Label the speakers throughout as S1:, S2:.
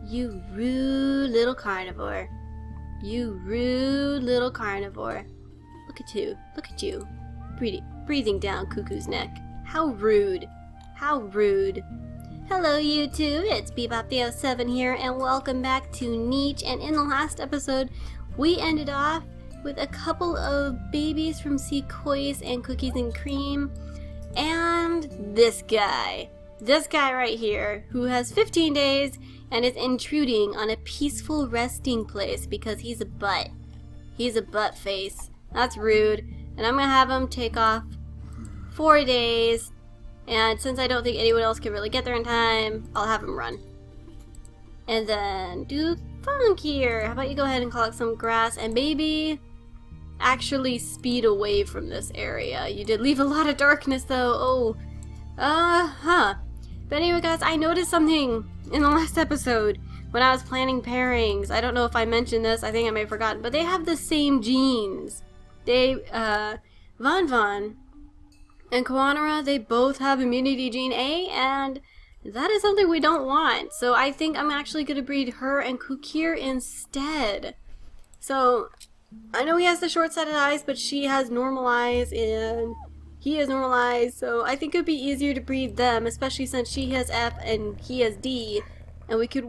S1: You rude little carnivore. You rude little carnivore. Look at you. Look at you. Breathing down Cuckoo's neck. How rude. How rude. Hello YouTube, it's Bebop07 here, and welcome back to Niche. And in the last episode, we ended off with a couple of babies from Sequoias and Cookies and Cream, and this guy right here, who has 15 days and is intruding on a peaceful resting place because he's a butt. He's a butt face. That's rude. And I'm gonna have him take off 4 days. And since I don't think anyone else can really get there in time, I'll have him run. And then do Funk here. How about you go ahead and collect some grass and maybe actually speed away from this area. You did leave a lot of darkness though. But anyway guys, I noticed something in the last episode when I was planning pairings. I don't know if I mentioned this, I think I may have forgotten, but they have the same genes. They, Van and Koanara, they both have immunity gene A, and that is something we don't want. So I think I'm actually going to breed her and Kukir instead. So I know he has the short-sighted eyes, but she has normal eyes and he has normal eyes. So I think it would be easier to breed them, especially since she has F and he has D. And we could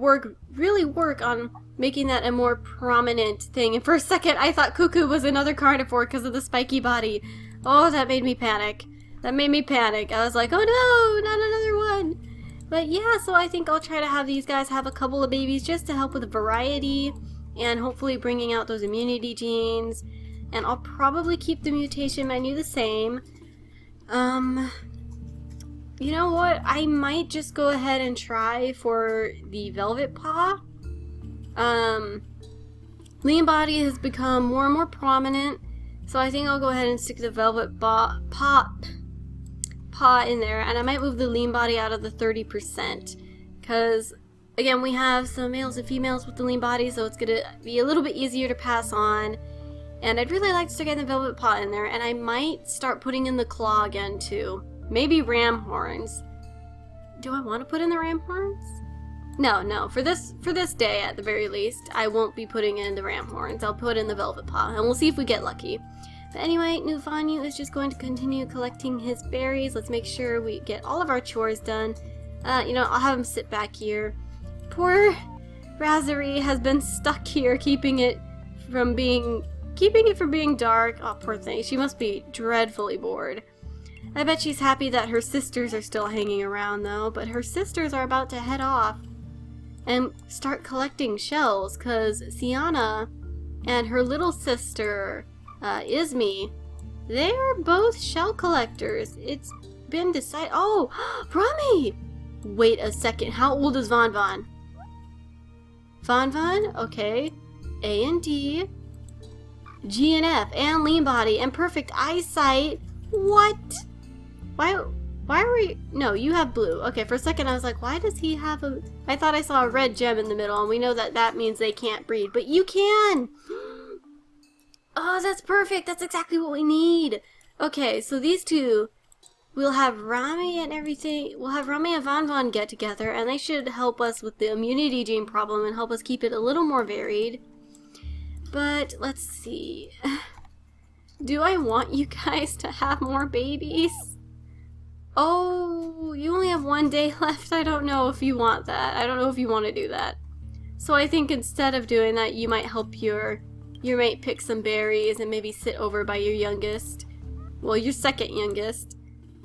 S1: really work on making that a more prominent thing. And for a second, I thought Cuckoo was another carnivore because of the spiky body. Oh, that made me panic. That made me panic. I was like, oh no, not another one. But yeah, so I think I'll try to have these guys have a couple of babies just to help with variety and hopefully bringing out those immunity genes. And I'll probably keep the mutation menu the same. You know what? I might just go ahead and try for the Velvet Paw. Lean Body has become more and more prominent, so I think I'll go ahead and stick the Velvet Paw in there, and I might move the Lean Body out of the 30%, because again, we have some males and females with the Lean Body, so it's gonna be a little bit easier to pass on. And I'd really like to start getting the Velvet Paw in there, and I might start putting in the Claw again too. Maybe ram horns. Do I want to put in the ram horns? No. For this day, at the very least, I won't be putting in the ram horns. I'll put in the Velvet Paw, and we'll see if we get lucky. But anyway, Nuvanyu is just going to continue collecting his berries. Let's make sure we get all of our chores done. I'll have him sit back here. Poor Razari has been stuck here, keeping it from being dark. Oh, poor thing. She must be dreadfully bored. I bet she's happy that her sisters are still hanging around though, but her sisters are about to head off and start collecting shells, because Siana and her little sister, Izmi, they are both shell collectors. It's been decided. Oh, Rami! Wait a second, how old is Van? Van? Okay. A and D, G and F, and Lean Body, and perfect eyesight. What? Why are we... No, you have blue. Okay, for a second I was like, why does he have a... I thought I saw a red gem in the middle, and we know that that means they can't breed, but you can! Oh, that's perfect. That's exactly what we need. Okay, so these two, we'll have Rami and everything. We'll have Rami and Van get together, and they should help us with the immunity gene problem and help us keep it a little more varied. But let's see. Do I want you guys to have more babies? Oh, you only have 1 day left. I don't know if you want that. I don't know if you want to do that. So I think instead of doing that, you might help your mate pick some berries and maybe sit over by your youngest. Well, your second youngest.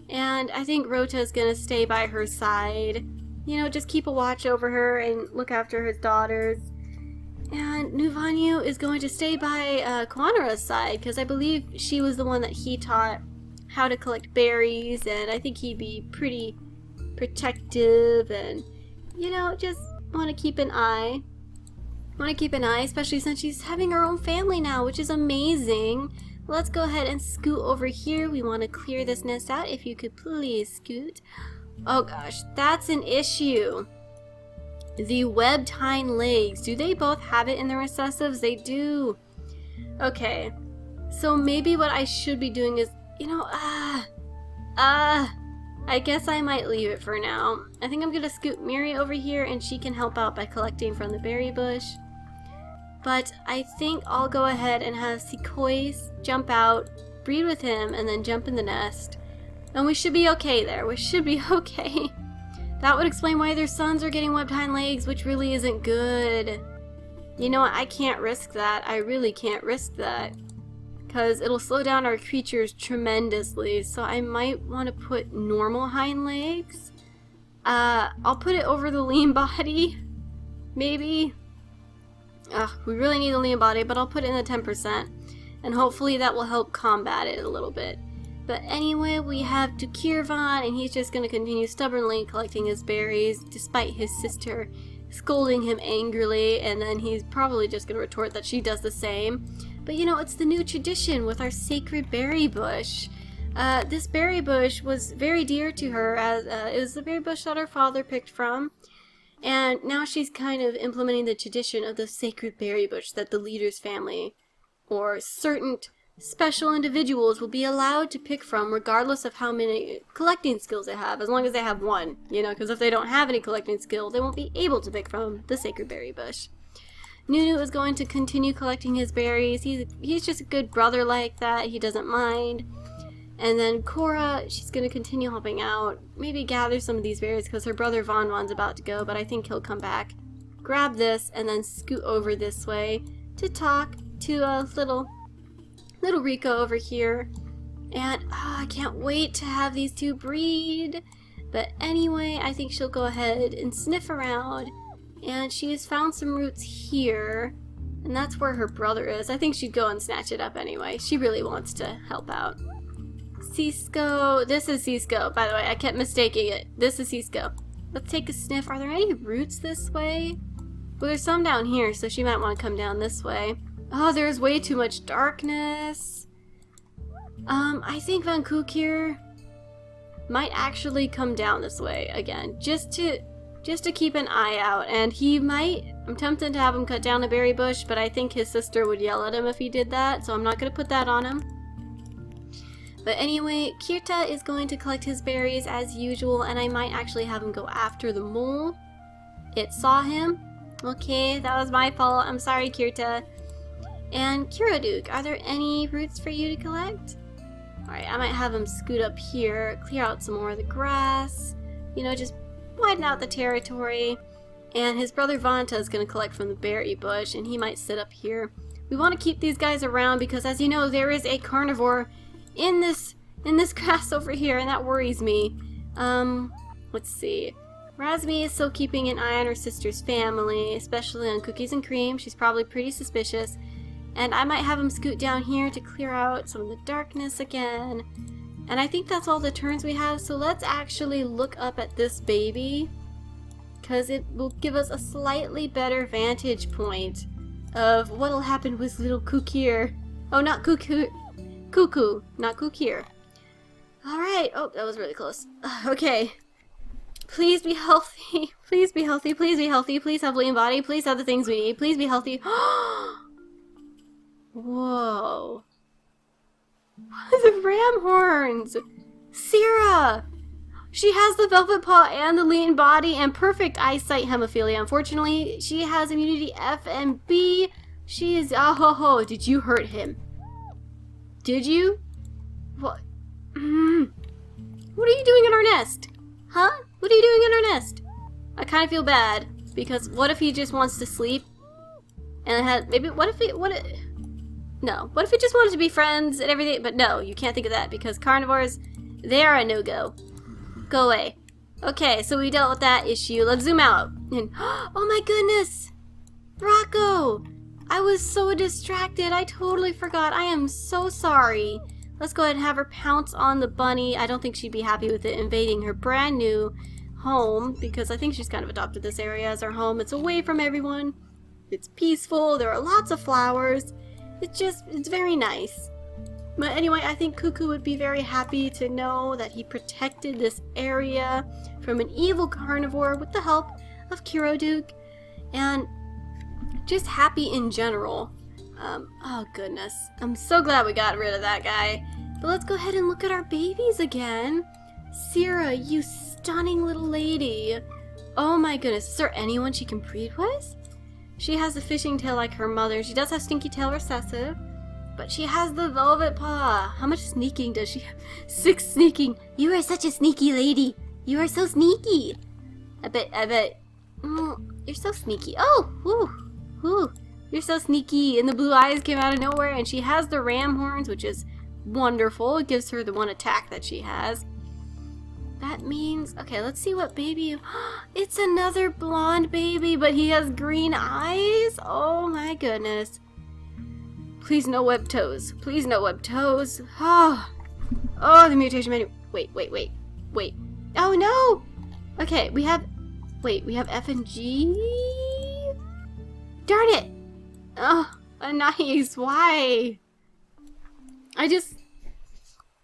S1: And I think Rota is going to stay by her side. You know, just keep a watch over her and look after his daughters. And Nuvanyu is going to stay by Koanara's side, because I believe she was the one that he taught how to collect berries, and I think he'd be pretty protective and, just want to keep an eye. Especially since she's having her own family now, which is amazing. Let's go ahead and scoot over here. We want to clear this nest out. If you could please scoot. Oh gosh, that's an issue. The webbed hind legs. Do they both have it in the recessives? They do. Okay. So maybe what I should be doing is, I guess I might leave it for now. I think I'm gonna scoot Miri over here and she can help out by collecting from the berry bush. But I think I'll go ahead and have Sequoias jump out, breed with him, and then jump in the nest. And we should be okay there. We should be okay. That would explain why their sons are getting webbed hind legs, which really isn't good. You know what? I can't risk that. I really can't risk that. Because it'll slow down our creatures tremendously. So I might want to put normal hind legs. I'll put it over the lean body. Maybe. We really need a lean body, but I'll put it in the 10%. And hopefully that will help combat it a little bit. But anyway, we have Dukirvan, and he's just going to continue stubbornly collecting his berries, despite his sister scolding him angrily, and then he's probably just going to retort that she does the same. But you know, it's the new tradition with our sacred berry bush. This berry bush was very dear to her, as it was the berry bush that her father picked from. And now she's kind of implementing the tradition of the sacred berry bush that the leader's family, or certain special individuals, will be allowed to pick from regardless of how many collecting skills they have, as long as they have one, you know, because if they don't have any collecting skill, they won't be able to pick from the sacred berry bush. Nunu is going to continue collecting his berries. He's just a good brother like that. He doesn't mind. And then Cora, she's going to continue helping out, maybe gather some of these berries because her brother Von's about to go, but I think he'll come back. Grab this and then scoot over this way to talk to little Rico over here. And I can't wait to have these two breed. But anyway, I think she'll go ahead and sniff around. And she has found some roots here. And that's where her brother is. I think she'd go and snatch it up anyway. She really wants to help out. Cisco. This is Cisco, by the way. I kept mistaking it. This is Cisco. Let's take a sniff. Are there any roots this way? Well, there's some down here, so she might want to come down this way. Oh, there's way too much darkness. I think Van Kook here might actually come down this way again, just to keep an eye out. And he might, I'm tempted to have him cut down a berry bush, but I think his sister would yell at him if he did that, so I'm not going to put that on him. But anyway, Kirta is going to collect his berries as usual, and I might actually have him go after the mole. It saw him. Okay, that was my fault. I'm sorry, Kirta. And Kiroduk, are there any roots for you to collect? Alright, I might have him scoot up here, clear out some more of the grass, you know, just widen out the territory. And his brother Vanta is going to collect from the berry bush, and he might sit up here. We want to keep these guys around because, as you know, there is a carnivore in this grass over here, and that worries me. Let's see. Razmi is still keeping an eye on her sister's family, especially on Cookies and Cream. She's probably pretty suspicious. And I might have him scoot down here to clear out some of the darkness again. And I think that's all the turns we have, so let's actually look up at this baby, because it will give us a slightly better vantage point of what'll happen with little Kukir. Oh, not Cuckoo, not Kukir. Alright, oh, that was really close. Okay. Please be healthy. Please be healthy. Please be healthy. Please have lean body. Please have the things we need. Please be healthy. Whoa. The ram horns! Syrah! She has the velvet paw and the lean body and perfect eyesight hemophilia. Unfortunately, she has immunity F and B. She is... Oh, ho, ho. Did you hurt him? Did you? What? What are you doing in our nest? Huh? What are you doing in our nest? I kind of feel bad, because what if he just wants to sleep? And had maybe what if he no, what if he just wanted to be friends and everything? But no, you can't think of that because carnivores, they are a no-go. Go away. Okay, so we dealt with that issue. Let's zoom out. And oh my goodness, Rocco! I was so distracted. I totally forgot. I am so sorry. Let's go ahead and have her pounce on the bunny. I don't think she'd be happy with it invading her brand new home because I think she's kind of adopted this area as her home. It's away from everyone. It's peaceful. There are lots of flowers. It's very nice. But anyway, I think Cuckoo would be very happy to know that he protected this area from an evil carnivore with the help of Kiroduk. And just happy in general. Oh goodness. I'm so glad we got rid of that guy. But let's go ahead and look at our babies again. Sierra, you stunning little lady. Oh my goodness, is there anyone she can breed with? She has a fishing tail like her mother. She does have stinky tail recessive, but she has the velvet paw. How much sneaking does she have? 6 sneaking. You are such a sneaky lady. You are so sneaky. I bet. You're so sneaky. Oh, whoo. You're so sneaky. And the blue eyes came out of nowhere, and she has the ram horns, which is wonderful. It gives her the one attack that she has. That means, okay, let's see what baby. It's another blonde baby, but he has green eyes. Oh my goodness. Please no web toes. Please no web toes. Oh, the mutation menu. Wait. Oh no. Okay, we have F and G. Darn it. Oh, nice. Why?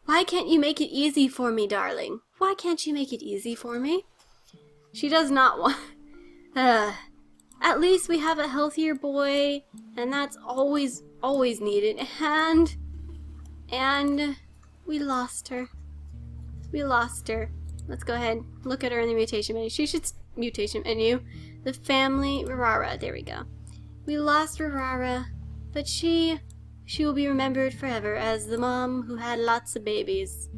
S1: Why can't you make it easy for me, darling? Why can't you make it easy for me? She does not want... at least we have a healthier boy, and that's always needed. And we lost her. Let's go ahead, look at her in the mutation menu. Mutation menu. The family, Rarara, there we go. We lost Rarara, but she will be remembered forever as the mom who had lots of babies.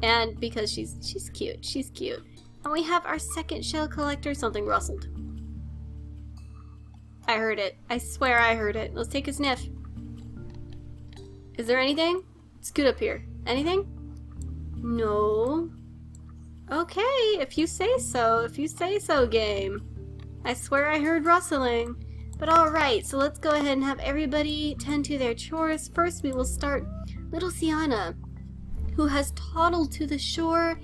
S1: And because she's cute. And we have our second shell collector. Something rustled. I heard it. I swear I heard it. Let's take a sniff. Is there anything? Scoot up here. Anything? No. Okay, if you say so, game. I swear I heard rustling. But alright, so let's go ahead and have everybody tend to their chores. First we will start little Sienna, who has toddled to the shore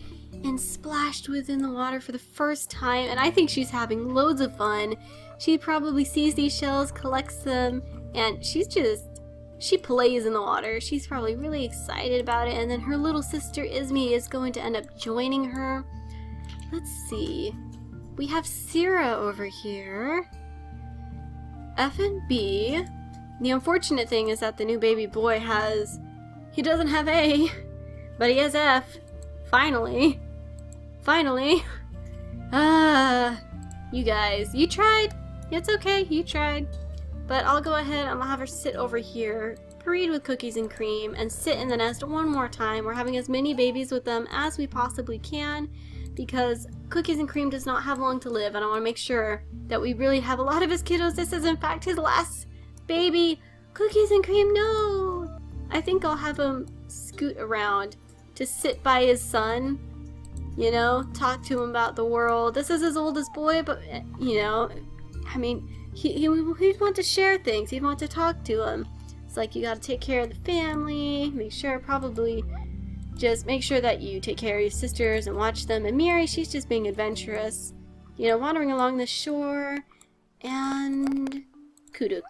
S1: and splashed within the water for the first time, and I think she's having loads of fun. She probably sees these shells, collects them, and she plays in the water. She's probably really excited about it, and then her little sister Ismi is going to end up joining her. Let's see. We have Sierra over here. F and B. The unfortunate thing is that the new baby boy he doesn't have A, but he has F. Finally. You guys, you tried. It's okay, you tried. But I'll go ahead, I'm gonna have her sit over here, breed with Cookies and Cream, and sit in the nest one more time. We're having as many babies with them as we possibly can, because Cookies and Cream does not have long to live, and I want to make sure that we really have a lot of his kiddos. This is in fact his last baby. Cookies and Cream, no! I think I'll have him scoot around to sit by his son, you know, talk to him about the world. This is his oldest boy, but, you know, I mean, he'd want to share things. He'd want to talk to him. It's like, you gotta take care of the family, just make sure that you take care of your sisters and watch them. And Miri, she's just being adventurous, you know, wandering along the shore. And Kuduk,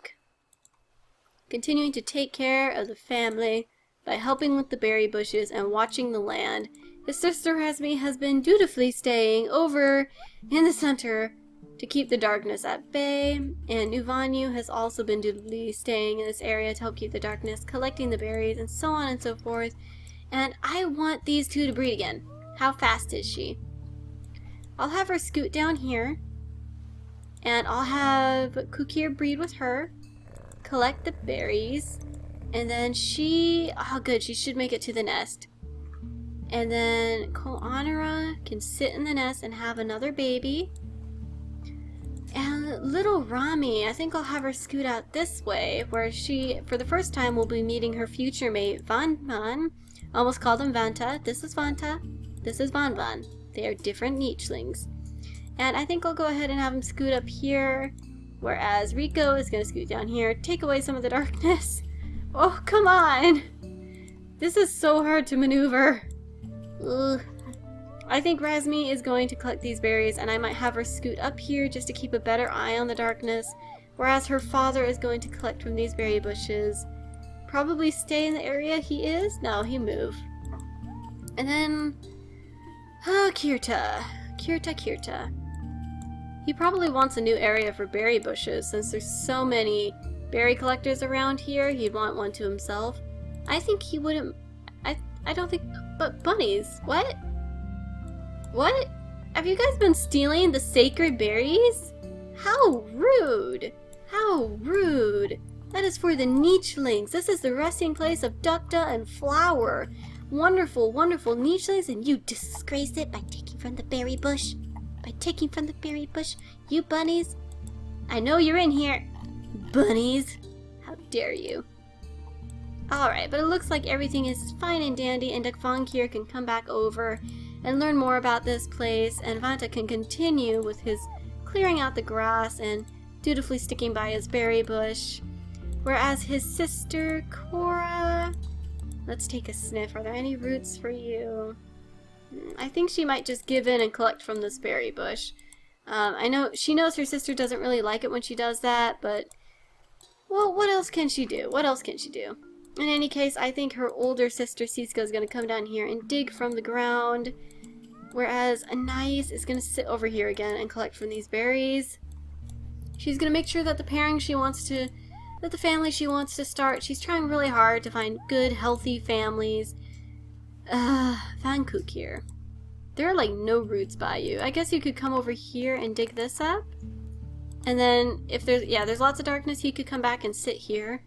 S1: continuing to take care of the family by helping with the berry bushes and watching the land. His sister Hasmi has been dutifully staying over in the center to keep the darkness at bay, and Nuvanyu has also been dutifully staying in this area to help keep the darkness, collecting the berries, and so on and so forth. And I want these two to breed again. How fast is she? I'll have her scoot down here, and I'll have Kukir breed with her, collect the berries, and then oh good, she should make it to the nest. And then Koanara can sit in the nest and have another baby. And little Rami, I think I'll have her scoot out this way, where she, for the first time, will be meeting her future mate, Vanvan. Almost called him Vanta. This is Vanta. This is Vanvan. They are different nichlings. And I think I'll go ahead and have him scoot up here, whereas Rico is going to scoot down here, take away some of the darkness. Oh, come on! This is so hard to maneuver. Ugh. I think Razmi is going to collect these berries, and I might have her scoot up here just to keep a better eye on the darkness, whereas her father is going to collect from these berry bushes. Probably stay in the area he is? No, he moved. And then... oh, Kirta. Kirta. He probably wants a new area for berry bushes, since there's so many berry collectors around here. He'd want one to himself. I think he wouldn't... I don't think... but bunnies? What? What? Have you guys been stealing the sacred berries? How rude! How rude! That is for the nichelings. This is the resting place of Ducta and Flower. Wonderful, wonderful nichelings, and you disgrace it by taking from the berry bush. By taking from the berry bush. You bunnies. I know you're in here. Bunnies. How dare you. Alright, but it looks like everything is fine and dandy, and Dukvankir can come back over and learn more about this place, and Vanta can continue with his clearing out the grass and dutifully sticking by his berry bush. Whereas his sister, Cora, let's take a sniff. Are there any roots for you? I think she might just give in and collect from this berry bush. I know she knows her sister doesn't really like it when she does that, but, well, what else can she do? What else can she do? In any case, I think her older sister, Siska, is going to come down here and dig from the ground, whereas Anais is going to sit over here again and collect from these berries. She's going to make sure that the family she wants to start, she's trying really hard to find good, healthy families. Vankuk here. There are like no roots by you. I guess you could come over here and dig this up. And then if there's lots of darkness, he could come back and sit here.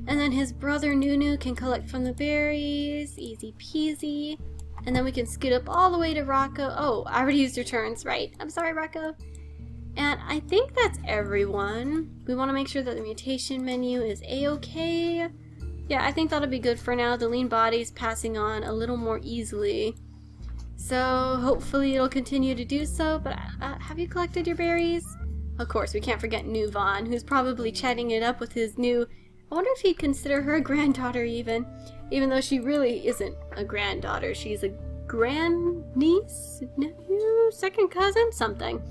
S1: And then his brother Nunu can collect from the berries. Easy peasy. And then we can scoot up all the way to Rocco. Oh, I already used your turns, right. I'm sorry, Rocco. And I think that's everyone. We want to make sure that the mutation menu is A-okay. Yeah, I think that'll be good for now. The lean body's passing on a little more easily. So hopefully it'll continue to do so. But have you collected your berries? Of course, we can't forget Nuvan, who's probably chatting it up with his new... I wonder if he'd consider her a granddaughter even though she really isn't a granddaughter. She's a grandniece, nephew, second cousin, something.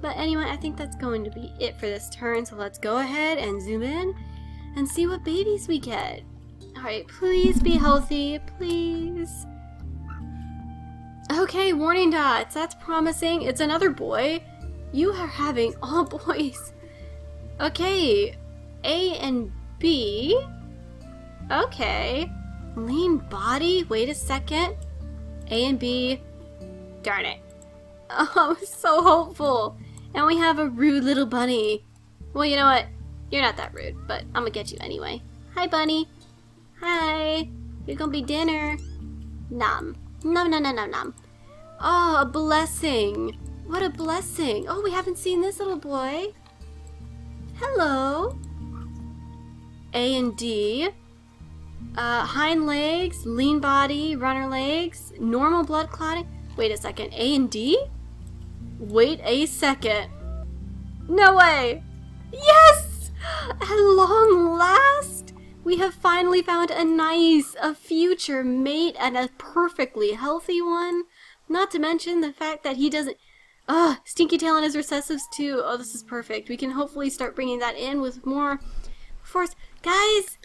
S1: But anyway, I think that's going to be it for this turn, so let's go ahead and zoom in and see what babies we get. Alright, please be healthy, please. Okay, warning dots, that's promising. It's another boy. You are having all boys. Okay, A and B. Okay. Lean body? Wait a second. A and B. Darn it. Oh, I'm so hopeful. And we have a rude little bunny. Well, you know what? You're not that rude, but I'm gonna get you anyway. Hi, bunny. Hi. You're gonna be dinner. Nom. Nom, nom, nom, nom, nom. Oh, a blessing. What a blessing. Oh, we haven't seen this little boy. Hello. A and D. Hind legs, lean body, runner legs, normal blood clotting. Wait a second, A and D? Wait a second. No way! Yes! At long last, we have finally found a future mate, and a perfectly healthy one. Not to mention the fact that he doesn't... Stinky Tail and his recessives too. Oh, this is perfect. We can hopefully start bringing that in with more force. Guys!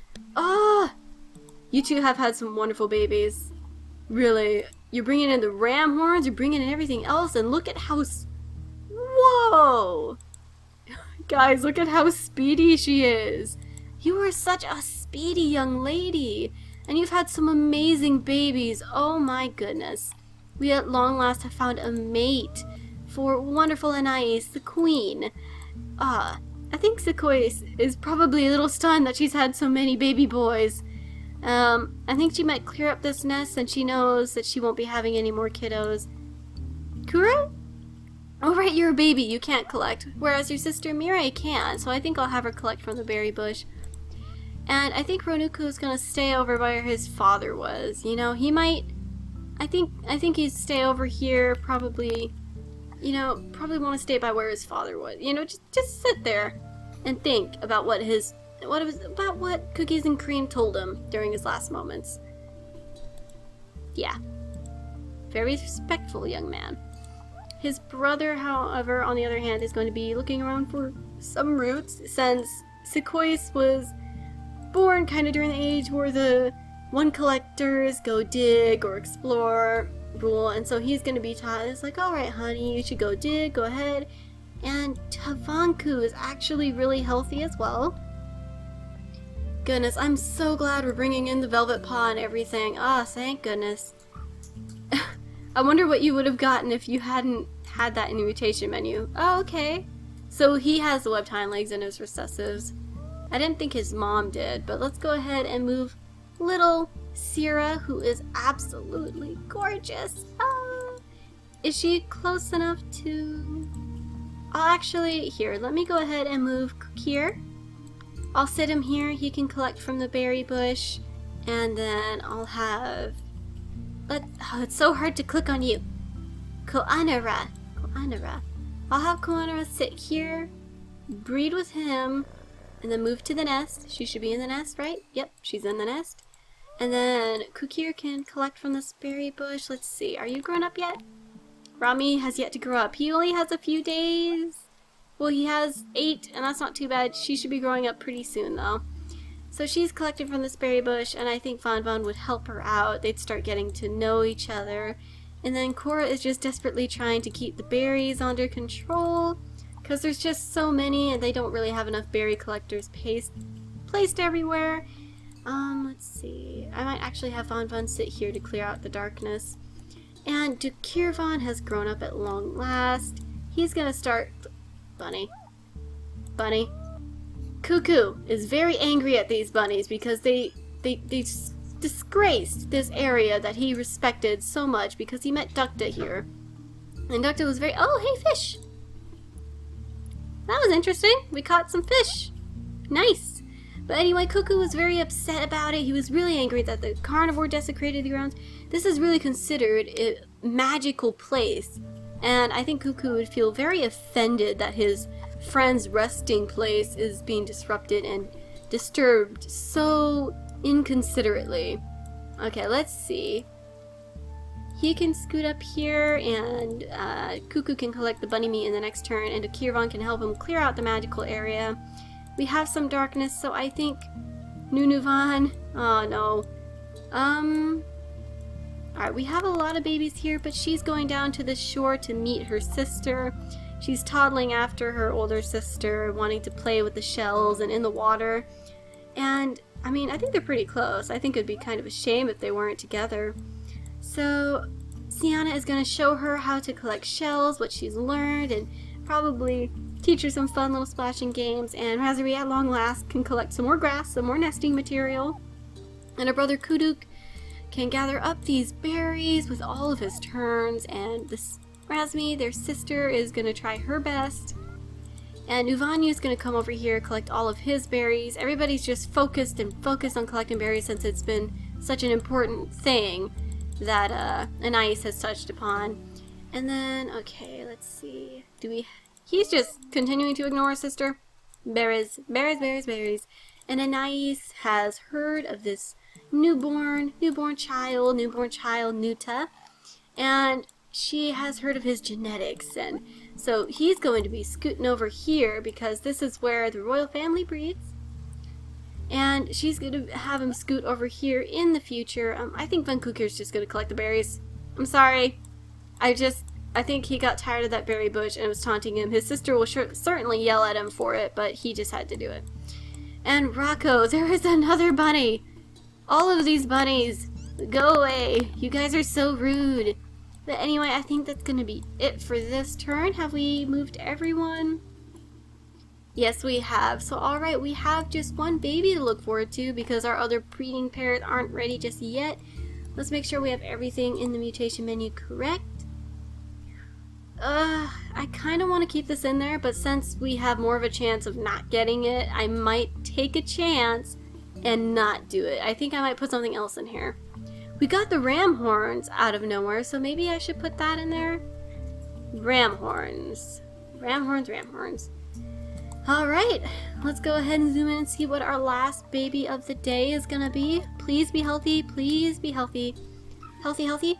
S1: You two have had some wonderful babies. Really. You're bringing in the ram horns, you're bringing in everything else, and look at how... Whoa! Guys, look at how speedy she is. You are such a speedy young lady. And you've had some amazing babies. Oh my goodness. We at long last have found a mate for wonderful Anais, the queen. I think Sequoia is probably a little stunned that she's had so many baby boys. I think she might clear up this nest and she knows that she won't be having any more kiddos. Kura? Oh right, you're a baby, you can't collect. Whereas your sister Mirai can, so I think I'll have her collect from the berry bush. And I think Ronuku is gonna stay over where his father was. You know, he might... I think he'd stay over here, probably... You know, probably want to stay by where his father was. You know, just sit there and think about what Cookies and Cream told him during his last moments. Yeah. Very respectful young man. His brother, however, on the other hand, is going to be looking around for some roots, since Sequoias was born kind of during the age where the one collectors go dig or explore rule, and so he's going to be taught. It's like, alright honey, you should go dig, go ahead. And Tavanku is actually really healthy as well. Goodness, I'm so glad we're bringing in the velvet paw and everything. Thank goodness. I wonder what you would have gotten if you hadn't had that in the mutation menu. Oh, okay. So he has the webbed hind legs and is recessives. I didn't think his mom did, but let's go ahead and move little Sierra, who is absolutely gorgeous. Oh, is she close enough to... I'll actually, here, let me go ahead and move here. I'll sit him here. He can collect from the berry bush. And then I'll have... Oh, it's so hard to click on you. Koanara. I'll have Koanara sit here, breed with him, and then move to the nest. She should be in the nest, right? Yep, she's in the nest. And then Kukir can collect from this berry bush. Let's see, are you grown up yet? Rami has yet to grow up. He only has a few days. Well, he has 8, and that's not too bad. She should be growing up pretty soon, though. So she's collecting from this berry bush, and I think Von Von would help her out. They'd start getting to know each other. And then Cora is just desperately trying to keep the berries under control, because there's just so many, and they don't really have enough berry collectors placed everywhere. Let's see. I might actually have Von Von sit here to clear out the darkness. And Kirvan has grown up at long last. He's gonna start... Bunny. Cuckoo is very angry at these bunnies because they disgraced this area that he respected so much because he met Ducta here. And Ducta was very... Oh, hey, fish! That was interesting. We caught some fish. Nice. But anyway, Cuckoo was very upset about it. He was really angry that the carnivore desecrated the grounds. This is really considered a magical place. And I think Cuckoo would feel very offended that his friend's resting place is being disrupted and disturbed so inconsiderately. Okay, let's see. He can scoot up here, and Cuckoo can collect the bunny meat in the next turn, and Kirvan can help him clear out the magical area. We have some darkness, so I think Nunuvan... Oh, no. Alright, we have a lot of babies here, but she's going down to the shore to meet her sister. She's toddling after her older sister, wanting to play with the shells and in the water. And, I mean, I think they're pretty close. I think it would be kind of a shame if they weren't together. So, Sienna is going to show her how to collect shells, what she's learned, and probably teach her some fun little splashing games. And Razari, at long last, can collect some more grass, some more nesting material. And her brother Kuduk can gather up these berries with all of his turns, and this Razmi, their sister, is going to try her best. And Uvanyu is going to come over here, collect all of his berries. Everybody's just focused on collecting berries since it's been such an important thing that Anais has touched upon. And then, okay, let's see. He's just continuing to ignore his sister. Berries. And Anais has heard of this newborn child, Nuta, and she has heard of his genetics, and so he's going to be scooting over here because this is where the royal family breeds, and she's going to have him scoot over here in the future. I think Van Kukir's just going to collect the berries. I'm sorry. I think he got tired of that berry bush and was taunting him. His sister will certainly yell at him for it, but he just had to do it. And Rocco, there is another bunny. All of these bunnies, go away. You guys are so rude. But anyway, I think that's going to be it for this turn. Have we moved everyone? Yes, we have. So, alright, we have just one baby to look forward to because our other breeding pairs aren't ready just yet. Let's make sure we have everything in the mutation menu correct. I kind of want to keep this in there, but since we have more of a chance of not getting it, I might take a chance and not do it. I think I might put something else in here. We got the ram horns out of nowhere, so maybe I should put that in there. Ram horns. Alright, let's go ahead and zoom in and see what our last baby of the day is gonna be. Please be healthy, please be healthy. Healthy.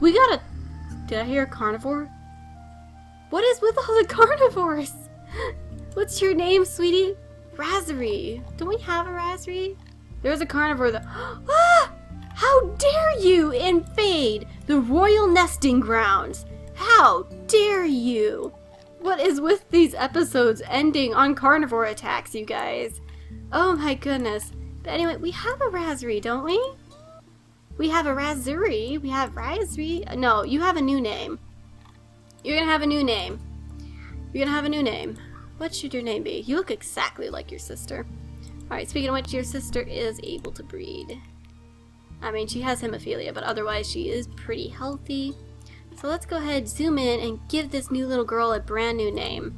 S1: We got a... Did I hear a carnivore? What is with all the carnivores? What's your name, sweetie? Razari. Don't we have a Razari? There's a carnivore that... Ah! How dare you invade the royal nesting grounds? How dare you? What is with these episodes ending on carnivore attacks, you guys? Oh my goodness. But anyway, we have a Razari, don't we? We have a Razuri. We have Razuri. No, you have a new name. You're gonna have a new name. You're gonna have a new name. What should your name be? You look exactly like your sister. Alright, speaking of which, your sister is able to breed. I mean, she has hemophilia, but otherwise she is pretty healthy. So let's go ahead, zoom in, and give this new little girl a brand new name.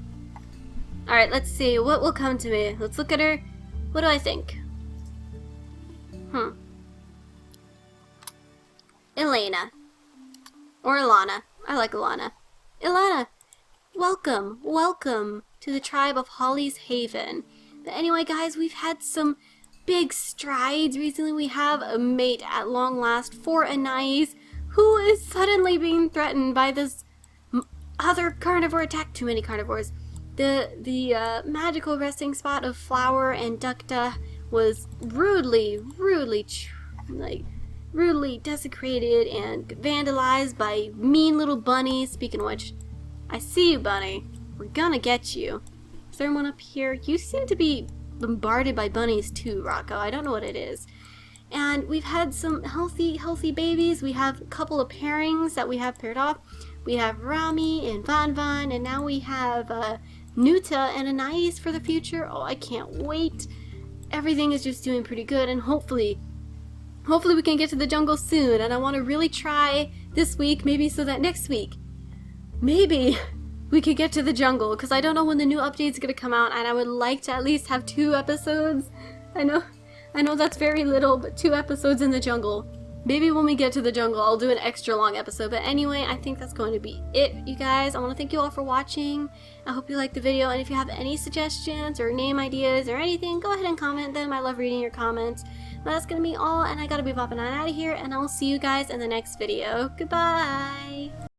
S1: Alright, let's see. What will come to me? Let's look at her. What do I think? Elena. Or Ilana. I like Ilana. Ilana, welcome, welcome to the tribe of Holly's Haven. But anyway, guys, we've had some big strides recently. We have a mate at long last for Anais, who is suddenly being threatened by this other carnivore attack. Too many carnivores. The magical resting spot of Flower and Ducta was rudely desecrated and vandalized by mean little bunnies. Speaking of which, I see you, bunny. We're gonna get you. Is there one up here? You seem to be bombarded by bunnies too, Rocco. I don't know what it is. And we've had some healthy babies. We have a couple of pairings that we have paired off. We have Rami and Van Van, and now we have Nuta and Anais for the future. Oh, I can't wait. Everything is just doing pretty good, and hopefully we can get to the jungle soon. And I want to really try this week, maybe so that next week, maybe we could get to the jungle, because I don't know when the new update's going to come out, and I would like to at least have 2 episodes. I know that's very little, but 2 episodes in the jungle. Maybe when we get to the jungle, I'll do an extra long episode. But anyway, I think that's going to be it, you guys. I want to thank you all for watching. I hope you liked the video, and if you have any suggestions or name ideas or anything, go ahead and comment them. I love reading your comments. But that's going to be all, and I gotta be popping on out of here, and I will see you guys in the next video. Goodbye!